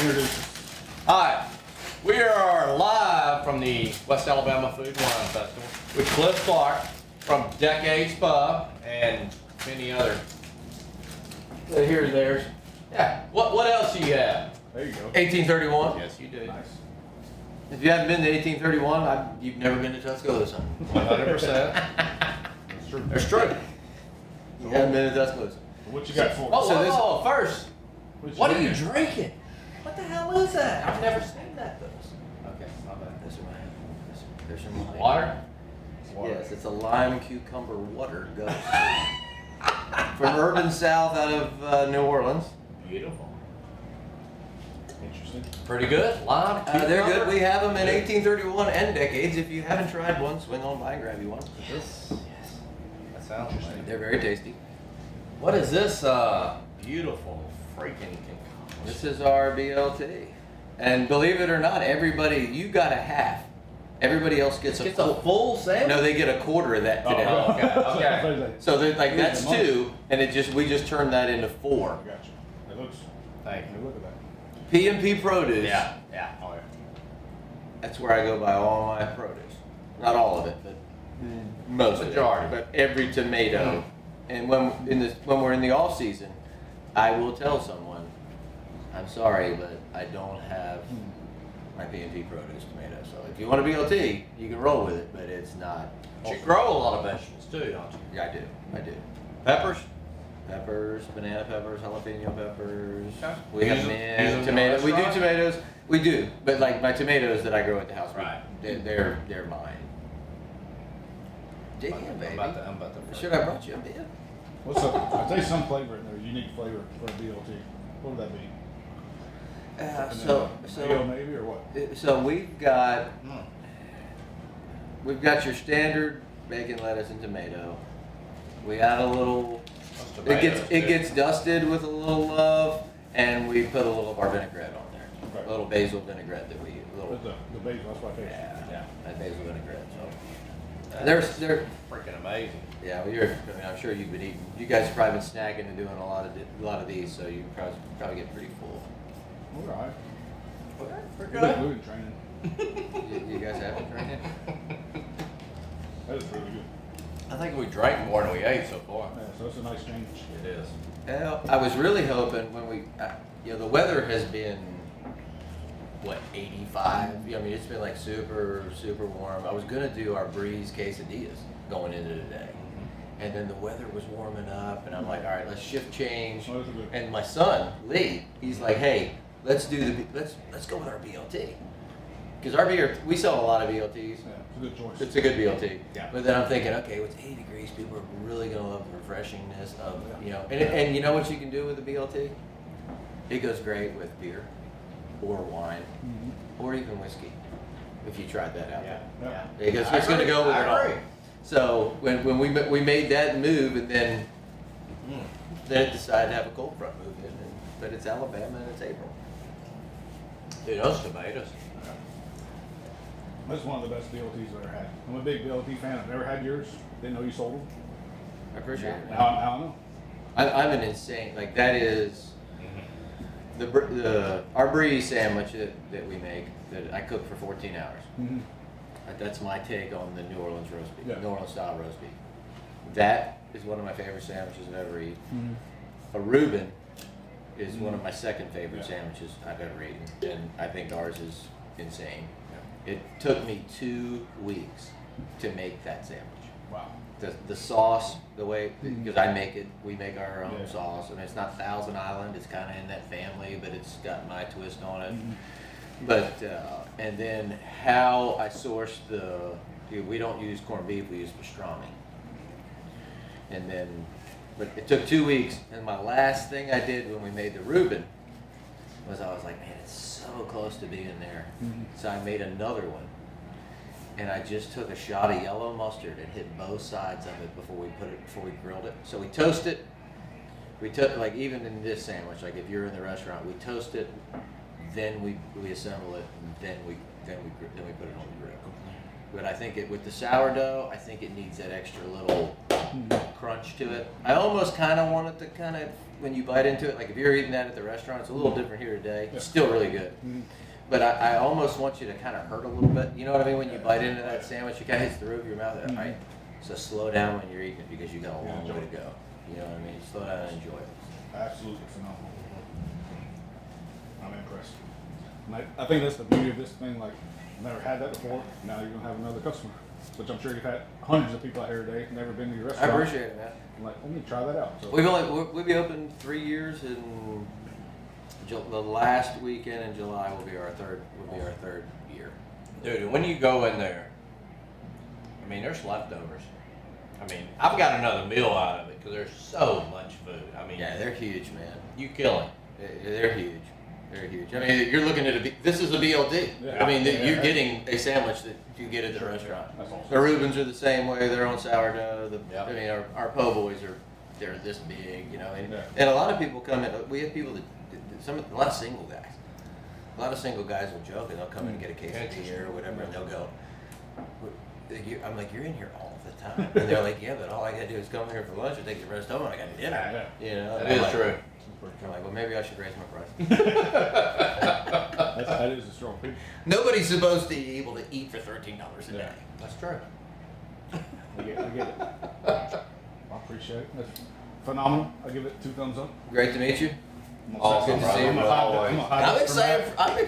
Introduce us. Hi, we are live from the West Alabama Food and Wine Festival with Cliff Clark from Decades Pub and many other. Here's theirs. Yeah. What else do you have? There you go. 1831. Yes, you do. Nice. If you haven't been to 1831, you've never been to Tuscaloosa. 100%. That's true. That's true. You haven't been to Tuscaloosa. What you got for us? Oh, first, what are you drinking? drinking? What the hell is that? I've never seen that. Okay, my bad. There's some lime. Water? Yes, it's a lime cucumber water ghost. From urban south out of New Orleans. Beautiful. Interesting. Pretty good. Lime cucumber. They're good. We have them in 1831 and decades. If you haven't tried one, swing on by and grab you one. Yes. That sounds interesting. They're very tasty. What is this beautiful freaking concoction? This is our BLT. And believe it or not, everybody, you got a half. Everybody else gets It's a full sandwich? No, they get a quarter of that today. Oh, okay. So they're like, that's Here's the two, and we just turned that into four. Gotcha. It looks. Thank you. Look at that. P&P Produce. Yeah. Oh yeah. That's where I go buy all my produce. Not all of it, but most Majority. of it. But every tomato. And when we're in the off season, I will tell someone, I'm sorry, but I don't have my P&P Produce tomato. So if you want a BLT, you can roll with it, but it's not. You grow a lot of vegetables too, don't you? Yeah, I do. Peppers? Peppers, banana peppers, jalapeno peppers. Okay. We have Use them tomatoes. in We the do restaurant? tomatoes. We do, but like my tomatoes that I grow at the house, Right. they're mine. Damn, baby. I'm about to Should I brought you a beer? What's up? I'll tell you some flavor in there. Unique flavor for a BLT. What would that be? Mayo maybe or what? So we've got your standard bacon, lettuce, and tomato. We add a little. It gets dusted with a little love, and we put a little of our vinaigrette on there. Okay. A little basil vinaigrette that we use. What's the basil? That's my favorite. Yeah, that basil vinaigrette. So They're they're freaking amazing. yeah. Well, I'm sure you've been eating. You guys have probably been snacking and doing a lot of these, so you probably get pretty full. We're alright. We're We've been good. gluten training. You guys have it right now? That is really good. I think we drank more than we ate so far. Yeah, so it's a nice change. It is. Well, I was really hoping when the weather has been, 85? I mean, it's been like super, super warm. I was going to do our Breeze quesadillas going into today. And then the weather was warming up, and I'm like, all right, let's shift change. Oh, those are good. And my son, Lee, he's like, hey, let's go with our BLT. Because we sell a lot of BLTs. Yeah, it's a good choice. It's a good BLT. Yeah. But then I'm thinking, okay, it's 80 degrees. People are really going to love the refreshingness of, and you know what you can do with the BLT? It goes great with beer or wine or even whiskey, if you tried that out. Yeah. Because it's going to go with it all. I agree. So when we made that move, and then it decided to have a cold front move in, but it's Alabama and it's April. Dude, those tomatoes. This is one of the best BLTs I've ever had. I'm a big BLT fan. I've never had yours. Didn't know you sold them. I appreciate it. Now I know. I'm an insane, like that is our Breeze sandwich that we make that I cook for 14 hours. That's my take on the New Orleans roast beef, New Orleans style roast beef. That is one of my favorite sandwiches I've ever eaten. A Reuben is one of my second favorite sandwiches I've ever eaten, and I think ours is insane. It took me 2 weeks to make that sandwich. Wow. The sauce, the way, because we make our own sauce, and it's not Thousand Island, it's kind of in that family, but it's got my twist on it. But, and then how I source we don't use corned beef, we use pastrami. And then, but it took 2 weeks, and my last thing I did when we made the Reuben was I was like, man, it's so close to being there. So I made another one. And I just took a shot of yellow mustard and hit both sides of it before we grilled it. So we toast it. We took, like, even in this sandwich, like if you're in the restaurant, we toast it, then we assemble it, and then we put it on the grill. But I think with the sourdough, I think it needs that extra little crunch to it. I almost kind of want it to kind of, when you bite into it, like if you're eating that at the restaurant, it's a little different here today. It's still really good. But I almost want you to kind of hurt a little bit. You know what I mean? When you bite into that sandwich, you kind of hits the roof of your mouth. Right? So slow down when you're eating it because you got a long way to go. You know what I mean? Slow down and enjoy it. Absolutely phenomenal. I'm impressed. And I think that's the beauty of this thing. Like, I've never had that before. Now you're gonna have another customer, which I'm sure you've had hundreds of people out here today, never been to your I restaurant. appreciate it, man. I'm like, let me try that out. So, We'll be open 3 years, and the last weekend in July will be our third year. Dude, when you go in there, I mean, there's leftovers. I mean, I've got another meal out of it because there's so much food. I mean, Yeah, they're huge, man. you kill it. They're huge. They're huge. I mean, you're looking at this is a BLT. Yeah. I mean, Yeah. you're getting a sandwich that you get at the restaurant. That's awesome. The Reubens are the same way. They're on sourdough. Yeah. I mean, our po' boys they're this big, you know. And, Yeah. and a lot of people come in. We have people a lot of single guys. A lot of single guys will joke and they'll come in and get a quesadilla or whatever, and they'll go. I'm like, you're in here all the time. And they're like, yeah, but all I gotta do is come in here for lunch and take the rest home and I got dinner. Yeah. You know, That and I'm is like, true. I'm like, well, maybe I should raise my price. that is a strong people. Nobody's supposed to be able to eat for $13 a day. Yeah. That's true. I get it. I appreciate it. That's phenomenal. I give it 2 thumbs up. Great to meet you. I'm gonna Awesome, say- brother. I'm gonna hide that- Always. I'm gonna hide I'm this from Matt. excited.